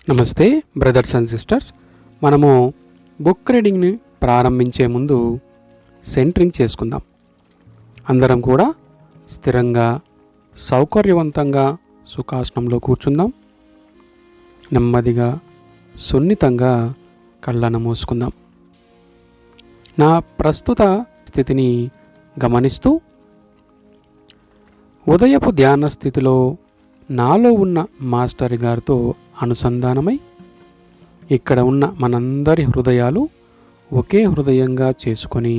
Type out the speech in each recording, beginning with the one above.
నమస్తే brothers and sisters. మనము book రీడింగ్ని ప్రారంభించే ముందు సెంటరింగ్ చేసుకుందాం. అందరం కూడా స్థిరంగా సౌకర్యవంతంగా సుఖాసనంలో కూర్చుందాం. నెమ్మదిగా సున్నితంగా కళ్ళను మూసుకుందాం. నా ప్రస్తుత స్థితిని గమనిస్తూ ఉదయపు ధ్యాన స్థితిలో నాలో ఉన్న మాస్టర్ గారితో అనుసంధానమై ఇక్కడ ఉన్న మనందరి హృదయాలు ఒకే హృదయంగా చేసుకొని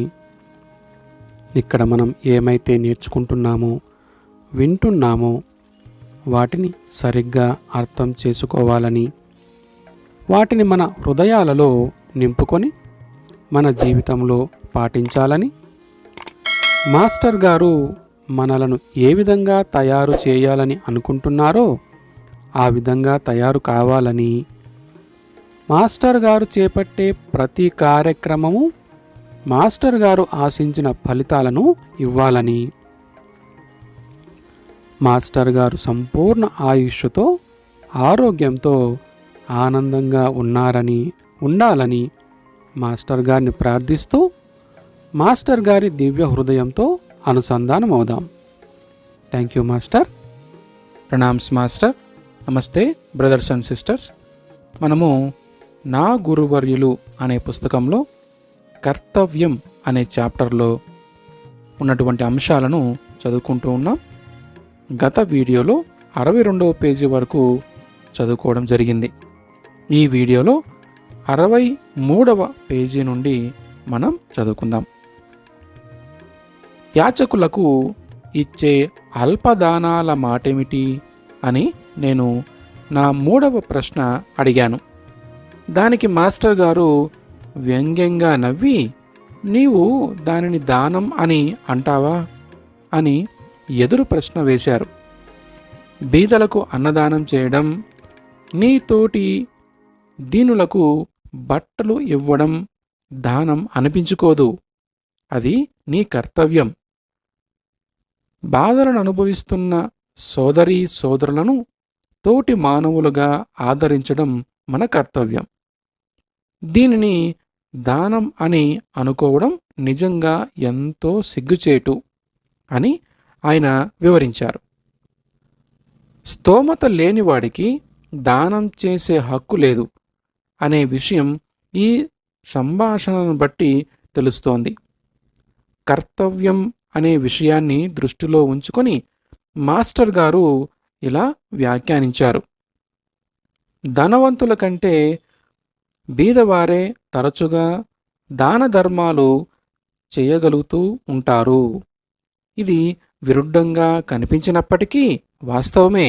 ఇక్కడ మనం ఏమైతే నేర్చుకుంటున్నామో వింటున్నామో వాటిని సరిగ్గా అర్థం చేసుకోవాలని, వాటిని మన హృదయాలలో నింపుకొని మన జీవితంలో పాటించాలని, మాస్టర్ గారు మనలను ఏ విధంగా తయారు చేయాలని అనుకుంటున్నారో ఆ విధంగా తయారు కావాలని, మాస్టర్ గారు చేపట్టే ప్రతి కార్యక్రమము మాస్టర్ గారు ఆశించిన ఫలితాలను ఇవ్వాలని, మాస్టర్ గారు సంపూర్ణ ఆయుష్తో ఆరోగ్యంతో ఆనందంగా ఉండాలని మాస్టర్ గారిని ప్రార్థిస్తూ మాస్టర్ గారి దివ్య హృదయంతో అనుసంధానం అవుదాం. Thank you master. Pranams master. నమస్తే బ్రదర్స్ అండ్ సిస్టర్స్. మనము నా గురువర్యులు అనే పుస్తకంలో కర్తవ్యం అనే చాప్టర్లో ఉన్నటువంటి అంశాలను చదువుకుంటూ ఉన్నాం. గత వీడియోలో 62వ పేజీ వరకు చదువుకోవడం జరిగింది. ఈ వీడియోలో 63వ పేజీ నుండి మనం చదువుకుందాం. యాచకులకు ఇచ్చే అల్పదానాల మాటేమిటి అని నేను నా 3వ ప్రశ్న అడిగాను. దానికి మాస్టర్ గారు వ్యంగ్యంగా నవ్వి, నీవు దానిని దానం అని అంటావా అని ఎదురు ప్రశ్న వేశారు. బీదలకు అన్నదానం చేయడం, నీ తోటి దీనులకు బట్టలు ఇవ్వడం దానం అనిపించుకోదు. అది నీ కర్తవ్యం. బాధలను అనుభవిస్తున్న సోదరీ సోదరులను తోటి మానవులుగా ఆదరించడం మన కర్తవ్యం. దీనిని దానం అని అనుకోవడం నిజంగా ఎంతో సిగ్గుచేటు అని ఆయన వివరించారు. స్తోమత లేనివాడికి దానం చేసే హక్కు లేదు అనే విషయం ఈ సంభాషణను బట్టి తెలుస్తోంది. కర్తవ్యం అనే విషయాన్ని దృష్టిలో ఉంచుకొని మాస్టర్ గారు ఇలా వ్యాఖ్యానించారు. ధనవంతుల కంటే బీదవారే తరచుగా దాన ధర్మాలు చేయగలుగుతూ ఉంటారు. ఇది విరుద్ధంగా కనిపించినప్పటికీ వాస్తవమే.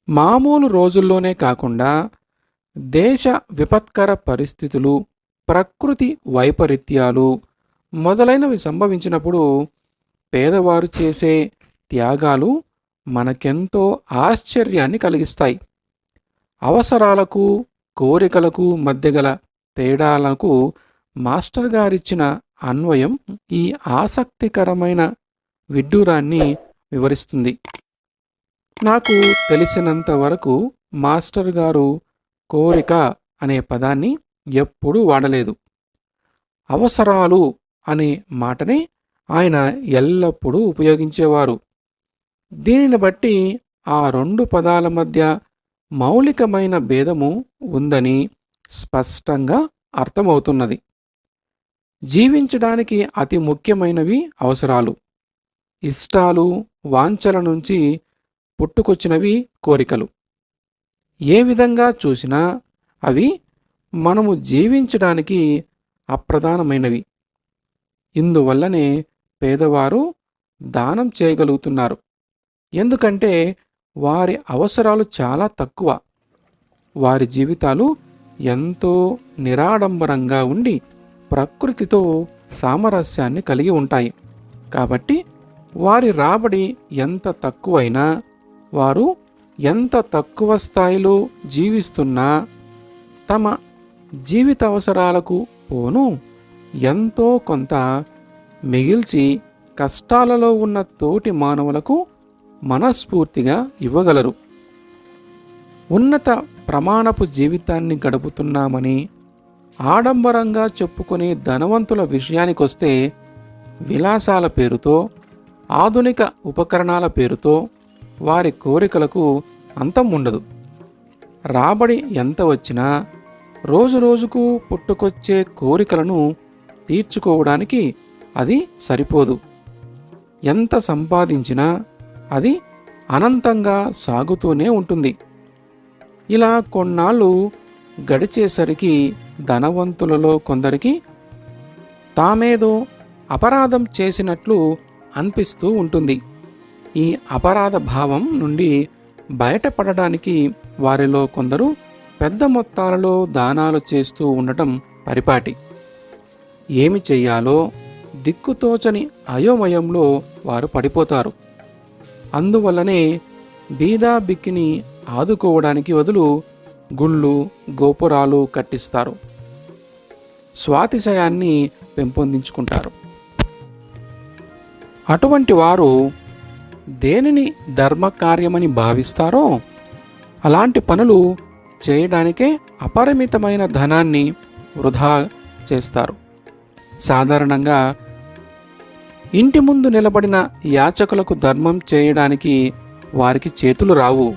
మామూలు రోజుల్లోనే కాకుండా దేశ విపత్కర పరిస్థితులు, ప్రకృతి వైపరీత్యాలు మొదలైనవి సంభవించినప్పుడు పేదవారు చేసే త్యాగాలు మనకెంతో ఆశ్చర్యాన్ని కలిగిస్తాయి. అవసరాలకు కోరికలకు మధ్య గల తేడాలకు మాస్టర్ గారిచ్చిన అన్వయం ఈ ఆసక్తికరమైన విడ్డూరాన్ని వివరిస్తుంది. నాకు తెలిసినంత వరకు మాస్టర్ గారు కోరిక అనే పదాన్ని ఎప్పుడూ వాడలేదు. అవసరాలు అనే మాటనే ఆయన ఎల్లప్పుడూ ఉపయోగించేవారు. దీనిని బట్టి ఆ 2 పదాల మధ్య మౌలికమైన భేదము ఉందని స్పష్టంగా అర్థమవుతున్నది. జీవించడానికి అతి ముఖ్యమైనవి అవసరాలు. ఇష్టాలు, వాంఛల నుంచి పుట్టుకొచ్చినవి కోరికలు. ఏ విధంగా చూసినా అవి మనము జీవించడానికి అప్రధానమైనవి. ఇందువల్లనే పేదవారు దానం చేయగలుగుతున్నారు. ఎందుకంటే వారి అవసరాలు చాలా తక్కువ. వారి జీవితాలు ఎంతో నిరాడంబరంగా ఉండి ప్రకృతితో సామరస్యాన్ని కలిగి ఉంటాయి. కాబట్టి వారి రాబడి ఎంత తక్కువైనా, వారు ఎంత తక్కువ స్థాయిలో జీవిస్తున్నా తమ జీవిత అవసరాలకు పోను ఎంతో కొంత మిగిల్చి కష్టాలలో ఉన్న తోటి మానవులకు మనస్ఫూర్తిగా ఇవ్వగలరు. ఉన్నత ప్రమాణపు జీవితాన్ని గడుపుతున్నామని ఆడంబరంగా చెప్పుకునే ధనవంతుల విషయానికొస్తే విలాసాల పేరుతో, ఆధునిక ఉపకరణాల పేరుతో వారి కోరికలకు అంతం ఉండదు. రాబడి ఎంత వచ్చినా రోజురోజుకు పుట్టుకొచ్చే కోరికలను తీర్చుకోవడానికి అది సరిపోదు. ఎంత సంపాదించినా అది అనంతంగా సాగుతూనే ఉంటుంది. ఇలా కొన్నాళ్ళు గడిచేసరికి ధనవంతులలో కొందరికి తామేదో అపరాధం చేసినట్లు అనిపిస్తూ ఉంటుంది. ఈ అపరాధ భావం నుండి బయటపడడానికి వారిలో కొందరు పెద్ద మొత్తాలలో దానాలు చేస్తూ ఉండటం పరిపాటి. ఏమి చెయ్యాలో దిక్కుతోచని అయోమయంలో వారు పడిపోతారు. అందువల్లనే బీదా బిక్కిని ఆదుకోవడానికి బదులు గుళ్ళు, గోపురాలు కట్టిస్తారు. స్వాతిశయాన్ని పెంపొందించుకుంటారు. అటువంటి వారు దేనిని ధర్మకార్యమని భావిస్తారో అలాంటి పనులు చేయడానికే అపరిమితమైన ధనాన్ని వృధా చేస్తారు. సాధారణంగా ఇంటి ముందు నిలబడిన యాచకులకు ధర్మం చేయడానికి వారికి చేతులు రావు.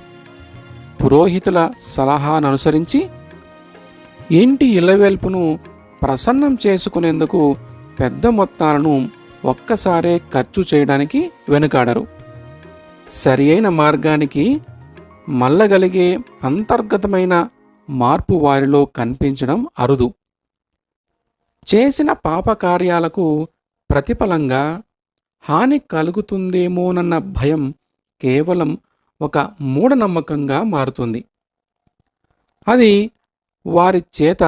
పురోహితుల సలహాననుసరించి ఇంటి ఇలవేల్పును ప్రసన్నం చేసుకునేందుకు పెద్ద మొత్తాలను ఒక్కసారే ఖర్చు చేయడానికి వెనుకాడరు. సరి అయిన మార్గానికి మళ్ళగలిగే అంతర్గతమైన మార్పు వారిలో కనిపించడం అరుదు. చేసిన పాపకార్యాలకు ప్రతిఫలంగా హాని కలుగుతుందేమోనన్న భయం కేవలం ఒక మూఢనమ్మకంగా మారుతుంది. అది వారి చేత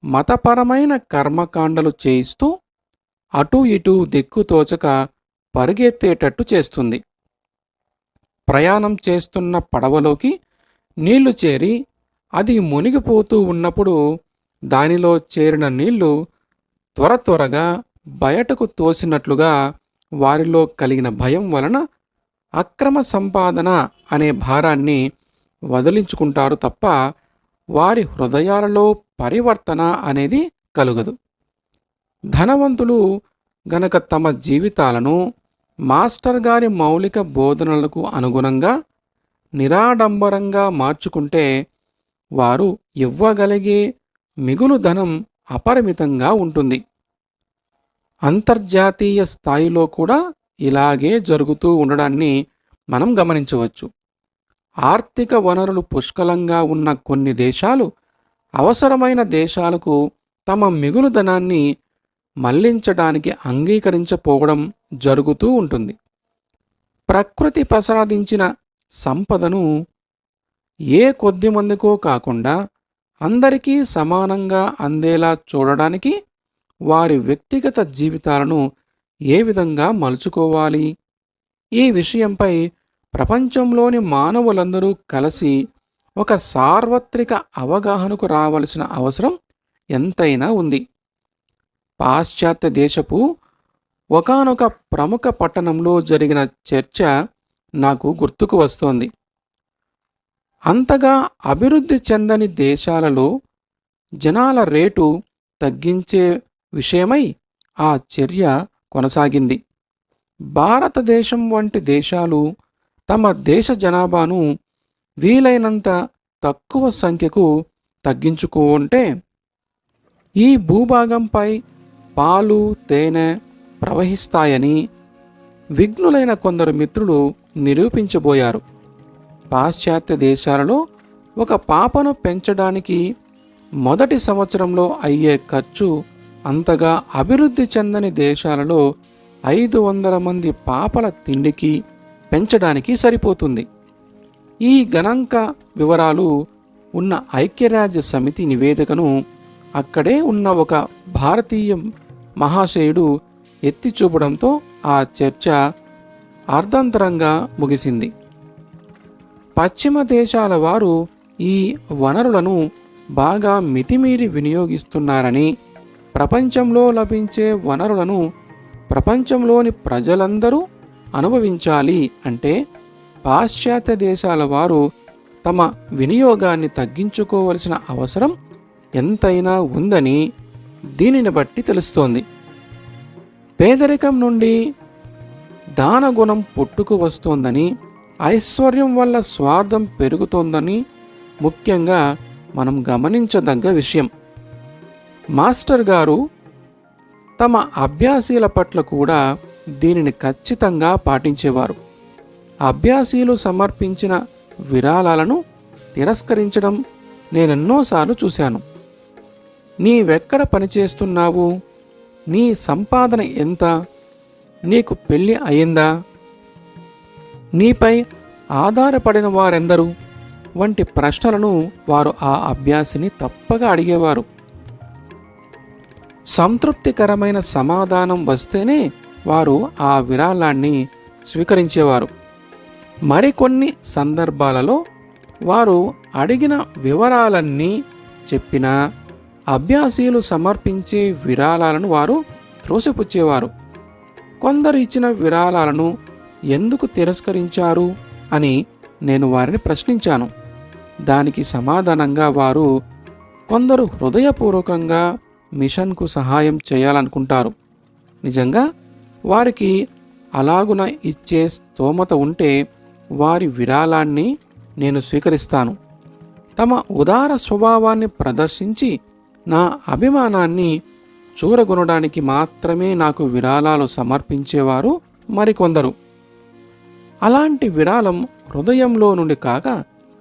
మతపరమైన కర్మకాండలు చేయిస్తూ అటూ ఇటూ దిక్కుతోచక పరిగెత్తేటట్టు చేస్తుంది. ప్రయాణం చేస్తున్న పడవలోకి నీళ్లు చేరి అది మునిగిపోతూ ఉన్నప్పుడు దానిలో చేరిన నీళ్లు త్వర త్వరగా బయటకు తోసినట్లుగా వారిలో కలిగిన భయం వలన అక్రమ సంపాదన అనే భారాన్ని వదిలించుకుంటారు తప్ప వారి హృదయాలలో పరివర్తన అనేది కలుగదు. ధనవంతులు గనక తమ జీవితాలను మాస్టర్ గారి మౌలిక బోధనలకు అనుగుణంగా నిరాడంబరంగా మార్చుకుంటే వారు ఇవ్వగలిగే మిగులు ధనం అపరిమితంగా ఉంటుంది. అంతర్జాతీయ స్థాయిలో కూడా ఇలాగే జరుగుతూ ఉండడాన్ని మనం గమనించవచ్చు. ఆర్థిక వనరులు పుష్కలంగా ఉన్న కొన్ని దేశాలు అవసరమైన దేశాలకు తమ మిగులు ధనాన్ని మళ్లించడానికి అంగీకరించపోవడం జరుగుతూ ఉంటుంది. ప్రకృతి ప్రసాదించిన సంపదను ఏ కొద్ది మందికో కాకుండా అందరికీ సమానంగా అందేలా చూడడానికి వారి వ్యక్తిగత జీవితాలను ఏ విధంగా మలుచుకోవాలి? ఈ విషయంపై ప్రపంచంలోని మానవులందరూ కలిసి ఒక సార్వత్రిక అవగాహనకు రావలసిన అవసరం ఎంతైనా ఉంది. పాశ్చాత్య దేశపు ఒకానొక ప్రముఖ పట్టణంలో జరిగిన చర్చ నాకు గుర్తుకు వస్తోంది. అంతగా అభివృద్ధి చెందని దేశాలలో జనాల రేటు తగ్గించే విషయమై ఆ చర్య కొనసాగింది. భారతదేశం వంటి దేశాలు తమ దేశ జనాభాను వీలైనంత తక్కువ సంఖ్యకు తగ్గించుకుంటే ఈ భూభాగంపై పాలు, తేనె ప్రవహిస్తాయని విఘ్నులైన కొందరు మిత్రులు నిరూపించబోయారు. పాశ్చాత్య దేశాలలో ఒక పాపను పెంచడానికి మొదటి సంవత్సరంలో అయ్యే ఖర్చు అంతగా అభివృద్ధి చెందని దేశాలలో 500 మంది పాపల తిండికి పెంచడానికి సరిపోతుంది. ఈ గణాంక వివరాలు ఉన్న ఐక్యరాజ్య సమితి నివేదికను అక్కడే ఉన్న ఒక భారతీయ మహాశయుడు ఎత్తి చూపడంతో ఆ చర్చ అర్ధంతరంగా ముగిసింది. పశ్చిమ దేశాల వారు ఈ వనరులను బాగా మితిమీరి వినియోగిస్తున్నారని, ప్రపంచంలో లభించే వనరులను ప్రపంచంలోని ప్రజలందరూ అనుభవించాలి అంటే పాశ్చాత్య దేశాల వారు తమ వినియోగాన్ని తగ్గించుకోవలసిన అవసరం ఎంతైనా ఉందని దీనిని బట్టి తెలుస్తోంది. పేదరికం నుండి దానగుణం పుట్టుకు వస్తోందని, ఐశ్వర్యం వల్ల స్వార్థం పెరుగుతోందని ముఖ్యంగా మనం గమనించదగ్గ విషయం. మాస్టర్ గారు తమ అభ్యాసీల పట్ల కూడా దీనిని ఖచ్చితంగా పాటించేవారు. అభ్యాసీలు సమర్పించిన విరాళాలను తిరస్కరించడం నేనెన్నోసార్లు చూశాను. నీవెక్కడ పనిచేస్తున్నావు? నీ సంపాదన ఎంత? నీకు పెళ్ళి అయిందా? నీపై ఆధారపడిన వారెందరు? వంటి ప్రశ్నలను వారు ఆ అభ్యాసిని తప్పగా అడిగేవారు. సంతృప్తికరమైన సమాధానం వస్తేనే వారు ఆ విరాళాన్ని స్వీకరించేవారు. మరికొన్ని సందర్భాలలో వారు అడిగిన వివరాలన్నీ చెప్పినా అభ్యాసీలు సమర్పించే విరాళాలను వారు త్రోసిపుచ్చేవారు. కొందరు ఇచ్చిన విరాళాలను ఎందుకు తిరస్కరించారు అని నేను వారిని ప్రశ్నించాను. దానికి సమాధానంగా వారు, కొందరు హృదయపూర్వకంగా మిషన్కు సహాయం చేయాలనుకుంటారు. నిజంగా వారికి అలాగున ఇచ్చే స్తోమత ఉంటే వారి విరాళాన్ని నేను స్వీకరిస్తాను. తమ ఉదార స్వభావాన్ని ప్రదర్శించి నా అభిమానాన్ని చూరగొనడానికి మాత్రమే నాకు విరాళాలు సమర్పించేవారు మరికొందరు. అలాంటి విరాళం హృదయంలో నుండి కాక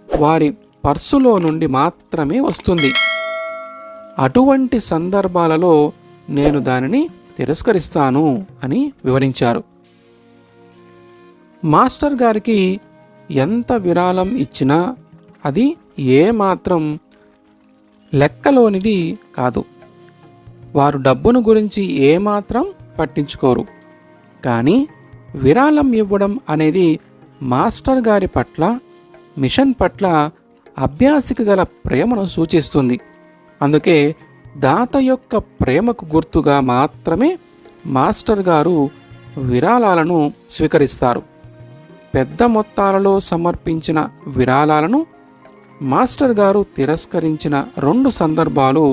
వారి పర్సులో నుండి మాత్రమే వస్తుంది. అటువంటి సందర్భాలలో నేను దానిని తిరస్కరిస్తాను అని వివరించారు. మాస్టర్ గారికి ఎంత విరాళం ఇచ్చినా అది ఏమాత్రం లెక్కలోనిది కాదు. వారు డబ్బును గురించి ఏమాత్రం పట్టించుకోరు. కానీ విరాళం ఇవ్వడం అనేది మాస్టర్ గారి పట్ల, మిషన్ పట్ల అభ్యాసికి గల ప్రేమను సూచిస్తుంది. అందుకే దాత యొక్క ప్రేమకు గుర్తుగా మాత్రమే మాస్టర్ గారు విరాళాలను స్వీకరిస్తారు. పెద్ద మొత్తాలలో సమర్పించిన విరాళాలను మాస్టర్ గారు తిరస్కరించిన 2 సందర్భాలు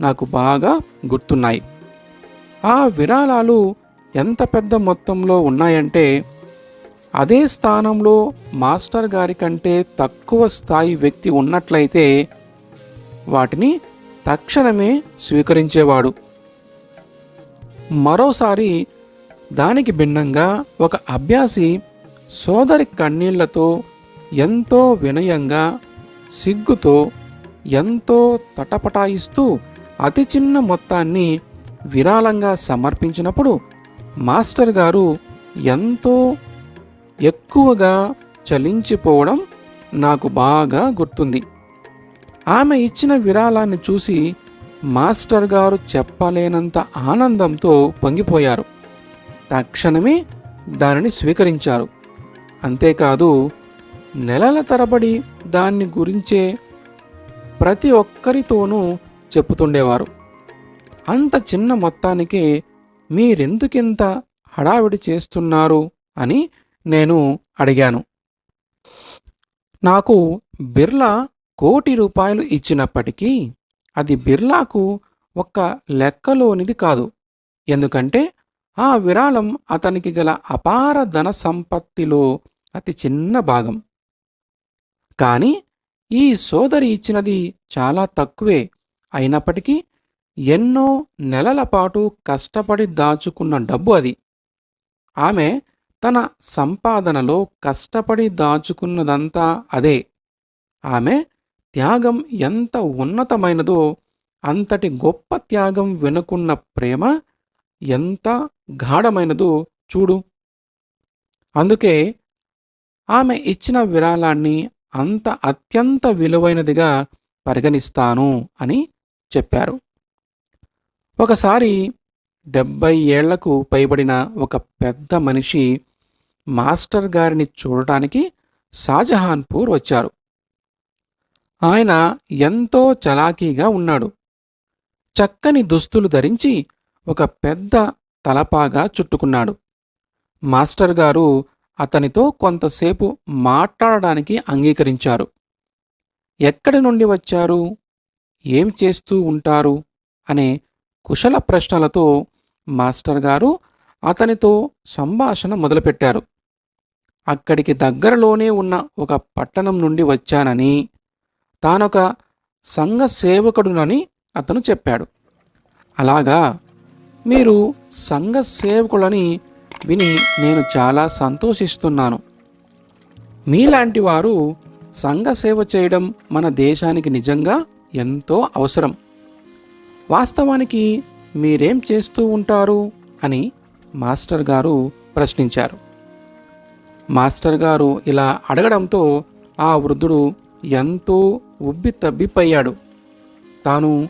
నాకు బాగా గుర్తున్నాయి. ఆ విరాళాలు ఎంత పెద్ద మొత్తంలో ఉన్నాయంటే, అదే స్థానంలో మాస్టర్ గారి కంటే తక్కువ స్థాయి వ్యక్తి ఉన్నట్లయితే వాటిని తక్షణమే స్వీకరించేవాడు. మరోసారి దానికి భిన్నంగా ఒక అభ్యాసి సోదరి కన్నీళ్లతో, ఎంతో వినయంగా, సిగ్గుతో, ఎంతో తటపటాయిస్తూ అతి చిన్న మొత్తాన్ని విరాళంగా సమర్పించినప్పుడు మాస్టర్ గారు ఎంతో ఎక్కువగా చలించిపోవడం నాకు బాగా గుర్తుంది. ఆమె ఇచ్చిన విరాళాన్ని చూసి మాస్టర్ గారు చెప్పలేనంత ఆనందంతో పొంగిపోయారు. తక్షణమే దానిని స్వీకరించారు. అంతేకాదు, నెలల తరబడి దాన్ని గురించే ప్రతి ఒక్కరితోనూ చెప్పుతుండేవారు. అంత చిన్న మొత్తానికే మీరెందుకింత హడావిడి చేస్తున్నారు అని నేను అడిగాను. నాకు బిర్లా ₹1,00,00,000 ఇచ్చినప్పటికీ అది బిర్లాకు ఒక్క లెక్కలోనిది కాదు. ఎందుకంటే ఆ విరాళం అతనికి గల అపార ధన సంపత్తిలో అతి చిన్న భాగం. కానీ ఈ సోదరి ఇచ్చినది చాలా తక్కువే అయినప్పటికీ ఎన్నో నెలల పాటు కష్టపడి దాచుకున్న డబ్బు అది. ఆమె తన సంపాదనలో కష్టపడి దాచుకున్నదంతా అదే. ఆమె త్యాగం ఎంత ఉన్నతమైనదో, అంతటి గొప్ప త్యాగం వెనుకున్న ప్రేమ ఎంత గాఢమైనదో చూడు. అందుకే ఆమె ఇచ్చిన విరాళాన్ని అంత అత్యంత విలువైనదిగా పరిగణిస్తాను అని చెప్పారు. ఒకసారి 70 ఏళ్లకు పైబడిన ఒక పెద్ద మనిషి మాస్టర్ గారిని చూడటానికి షాజహాన్పూర్ వచ్చారు. ఆయన ఎంతో చలాకీగా ఉన్నాడు. చక్కని దుస్తులు ధరించి ఒక పెద్ద తలపాగా చుట్టుకున్నాడు. మాస్టర్ గారు అతనితో కొంతసేపు మాట్లాడడానికి అంగీకరించారు. ఎక్కడి నుండి వచ్చారు, ఏం చేస్తూ ఉంటారు అనే కుశల ప్రశ్నలతో మాస్టర్ గారు అతనితో సంభాషణ మొదలుపెట్టారు. అక్కడికి దగ్గరలోనే ఉన్న ఒక పట్టణం నుండి వచ్చానని, తానొక సంఘ సేవకుడునని అతను చెప్పాడు. అలాగా, మీరు సంఘ సేవకులని విని నేను చాలా సంతోషిస్తున్నాను. మీలాంటి వారు సంఘ సేవ చేయడం మన దేశానికి నిజంగా ఎంతో అవసరం. వాస్తవానికి మీరేం చేస్తూ ఉంటారు అని మాస్టర్ గారు ప్రశ్నించారు. మాస్టర్ గారు ఇలా అడగడంతో ఆ వృద్ధుడు ఎంతో ఉబ్బితబ్బిబ్బయ్యాడు. తాను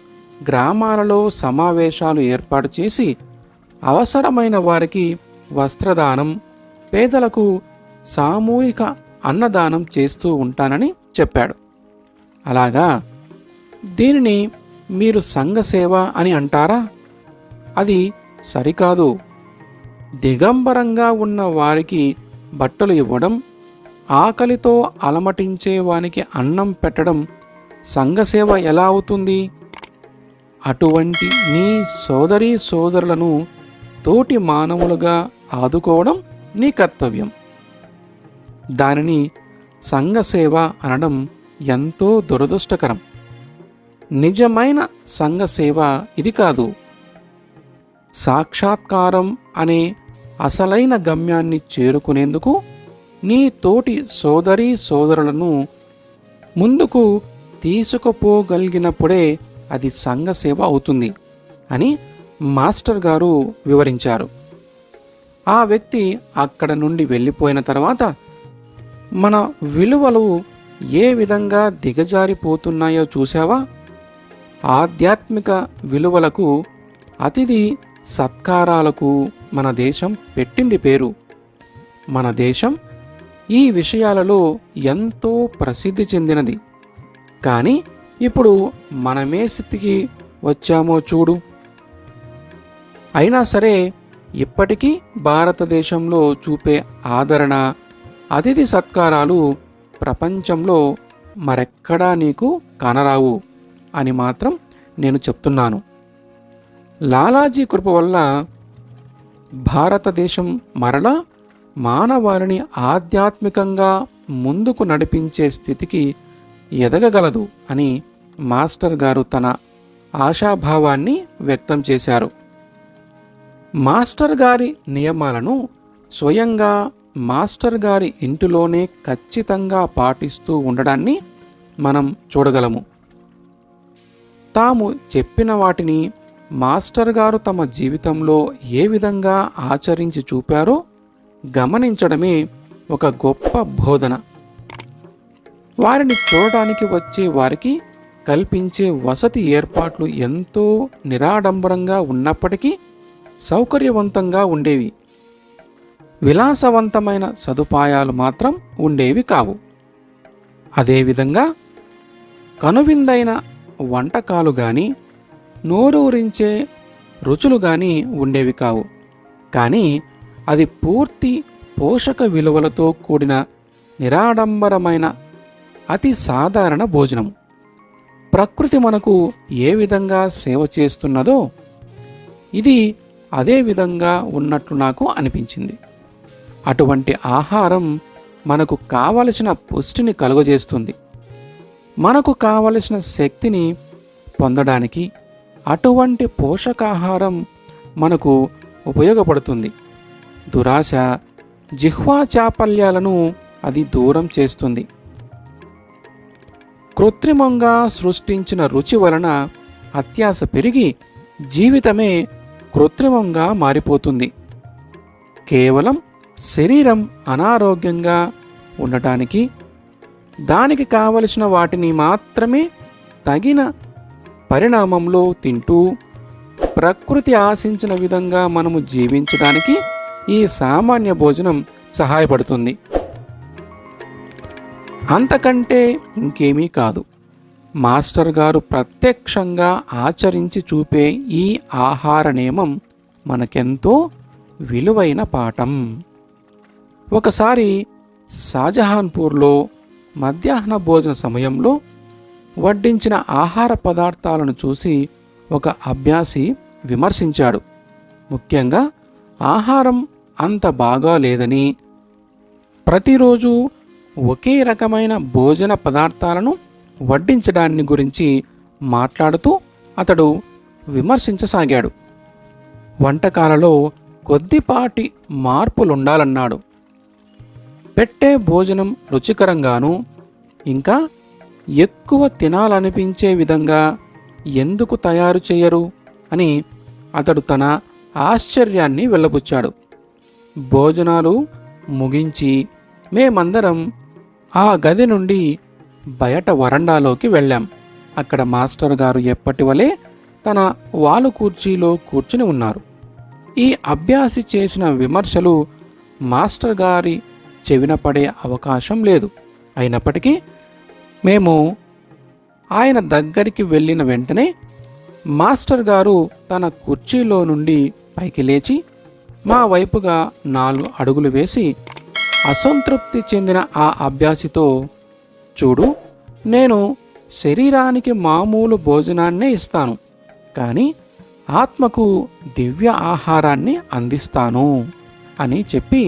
గ్రామాలలో సమావేశాలు ఏర్పాటు చేసి అవసరమైన వారికి వస్త్రదానం, పేదలకు సామూహిక అన్నదానం చేస్తూ ఉంటానని చెప్పాడు. అలాగా, దీనిని మీరు సంఘ సేవ అని అంటారా? అది సరికాదు. దిగంబరంగా ఉన్న వారికి బట్టలు ఇవ్వడం, ఆకలితో అలమటించే వానికి అన్నం పెట్టడం సంఘసేవ ఎలా అవుతుంది? అటువంటి నీ సోదరీ సోదరులను తోటి మానవులుగా ఆదుకోవడం నీ కర్తవ్యం. దానిని సంఘసేవ అనడం ఎంతో దురదృష్టకరం. నిజమైన సంఘసేవ ఇది కాదు. సాక్షాత్కారం అనే అసలైన గమ్యాన్ని చేరుకునేందుకు నీ తోటి సోదరీ సోదరులను ముందుకు తీసుకుపోగలిగినప్పుడే అది సంఘసేవ అవుతుంది అని మాస్టర్ గారు వివరించారు. ఆ వ్యక్తి అక్కడ నుండి వెళ్ళిపోయిన తర్వాత మన విలువలు ఏ విధంగా దిగజారిపోతున్నాయో చూసావా? ఆధ్యాత్మిక విలువలకు, అతిథి సత్కారాలకు మన దేశం పెట్టింది పేరు. మన దేశం ఈ విషయాలలో ఎంతో ప్రసిద్ధి చెందినది. కానీ ఇప్పుడు మనమే స్థితికి వచ్చామో చూడు. అయినా సరే ఇప్పటికీ భారతదేశంలో చూపే ఆదరణ, అతిథి సత్కారాలు ప్రపంచంలో మరెక్కడా నీకు కానరావు అని మాత్రం నేను చెప్తున్నాను. లాలాజీ కృప వల్ల భారతదేశం మరలా మానవాళిని ఆధ్యాత్మికంగా ముందుకు నడిపించే స్థితికి ఎదగగలదు అని మాస్టర్ గారు తన ఆశాభావాన్ని వ్యక్తం చేశారు. మాస్టర్ గారి నియమాలను స్వయంగా మాస్టర్ గారి ఇంటిలోనే ఖచ్చితంగా పాటిస్తూ ఉండడాన్ని మనం చూడగలము. తాము చెప్పిన వాటిని మాస్టర్ గారు తమ జీవితంలో ఏ విధంగా ఆచరించి చూపారో గమనించడమే ఒక గొప్ప బోధన. వారిని చూడడానికి వచ్చే వారికి కల్పించే వసతి ఏర్పాట్లు ఎంతో నిరాడంబరంగా ఉన్నప్పటికీ సౌకర్యవంతంగా ఉండేవి. విలాసవంతమైన సదుపాయాలు మాత్రం ఉండేవి కావు. అదేవిధంగా కనువిందైన వంటకాలు కానీ, నోరూరించే రుచులు కానీ ఉండేవి కావు. కానీ అది పూర్తి పోషక విలువలతో కూడిన నిరాడంబరమైన అతి సాధారణ భోజనం. ప్రకృతి మనకు ఏ విధంగా సేవ చేస్తున్నదో ఇది అదే విధంగా ఉన్నట్లు నాకు అనిపించింది. అటువంటి ఆహారం మనకు కావలసిన పుష్టిని కలుగజేస్తుంది. మనకు కావలసిన శక్తిని పొందడానికి అటువంటి పోషకాహారం మనకు ఉపయోగపడుతుంది. దురాశ, జిహ్వా చాపల్యాలను అది దూరం చేస్తుంది. కృత్రిమంగా సృష్టించిన రుచి వలన అత్యాశ పెరిగి జీవితమే కృత్రిమంగా మారిపోతుంది. కేవలం శరీరం అనారోగ్యంగా ఉండటానికి, దానికి కావలసిన వాటిని మాత్రమే తగిన పరిణామంలో తింటూ ప్రకృతి ఆశించిన విధంగా మనము జీవించడానికి ఈ సామాన్య భోజనం సహాయపడుతుంది. అంతకంటే ఇంకేమీ కాదు. మాస్టర్ గారు ప్రత్యక్షంగా ఆచరించి చూపే ఈ ఆహార నియమం మనకెంతో విలువైన పాఠం. ఒకసారి షాజహాన్పూర్లో మధ్యాహ్న భోజన సమయంలో వడ్డించిన ఆహార పదార్థాలను చూసి ఒక అభ్యాసి విమర్శించాడు. ముఖ్యంగా ఆహారం అంత బాగా లేదని, ప్రతిరోజు ఒకే రకమైన భోజన పదార్థాలను వడ్డించడాన్ని గురించి మాట్లాడుతూ అతడు విమర్శించసాగాడు. వంటకాలలో కొద్దిపాటి మార్పులుండాలన్నాడు. పెట్టే భోజనం రుచికరంగాను, ఇంకా ఎక్కువ తినాలనిపించే విధంగా ఎందుకు తయారు చేయరు అని అతడు తన ఆశ్చర్యాన్ని వెళ్ళబుచ్చాడు. భోజనాలు ముగించి మేమందరం ఆ గది నుండి బయట వరండాలోకి వెళ్ళాం. అక్కడ మాస్టర్ గారు ఎప్పటి వలె తన వాలు కుర్చీలో కూర్చుని ఉన్నారు. ఈ అభ్యాసి చేసిన విమర్శలు మాస్టర్ గారి చెవిన పడే అవకాశం లేదు. అయినప్పటికీ మేము ఆయన దగ్గరికి వెళ్ళిన వెంటనే మాస్టర్ గారు తన కుర్చీలో నుండి పైకి లేచి మా వైపుగా 4 అడుగులు వేసి అసంతృప్తి చెందిన ఆ అభ్యాసితో, చూడు, నేను శరీరానికి మామూలు భోజనాన్నే ఇస్తాను, కానీ ఆత్మకు దివ్య ఆహారాన్ని అందిస్తాను అని చెప్పి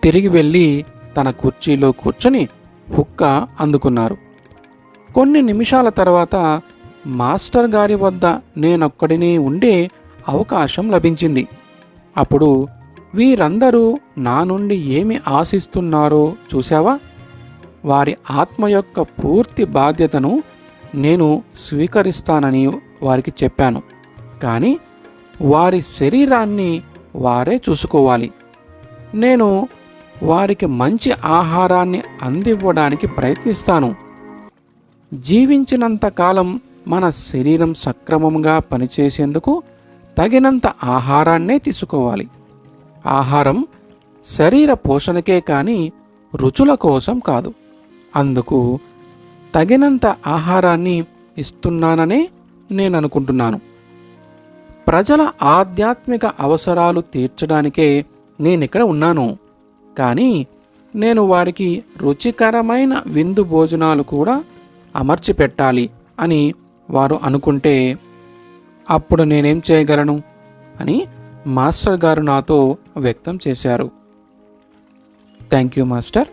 తిరిగి వెళ్ళి తన కుర్చీలో కూర్చొని హుక్క అందుకున్నారు. కొన్ని నిమిషాల తర్వాత మాస్టర్ గారి వద్ద నేనొక్కడినే ఉండే అవకాశం లభించింది. అప్పుడు వీరందరూ నా నుండి ఏమి ఆశిస్తున్నారో చూశావా? వారి ఆత్మ యొక్క పూర్తి బాధ్యతను నేను స్వీకరిస్తానని వారికి చెప్పాను, కానీ వారి శరీరాన్ని వారే చూసుకోవాలి. నేను వారికి మంచి ఆహారాన్ని అందివ్వడానికి ప్రయత్నిస్తాను. జీవించినంత కాలం మన శరీరం సక్రమంగా పనిచేసేందుకు తగినంత ఆహారాన్నే తీసుకోవాలి. ఆహారం శరీర పోషణకే కానీ రుచుల కోసం కాదు. అందుకు తగినంత ఆహారాన్ని ఇస్తున్నాననే నేను అనుకుంటున్నాను. ప్రజల ఆధ్యాత్మిక అవసరాలు తీర్చడానికే నేనిక్కడ ఉన్నాను, కానీ నేను వారికి రుచికరమైన విందు భోజనాలు కూడా అమర్చి పెట్టాలి అని వారు అనుకుంటే అప్పుడు నేనేం చేయగలను అని మాస్టర్ గారు నాతో వ్యక్తం చేశారు. Thank you master.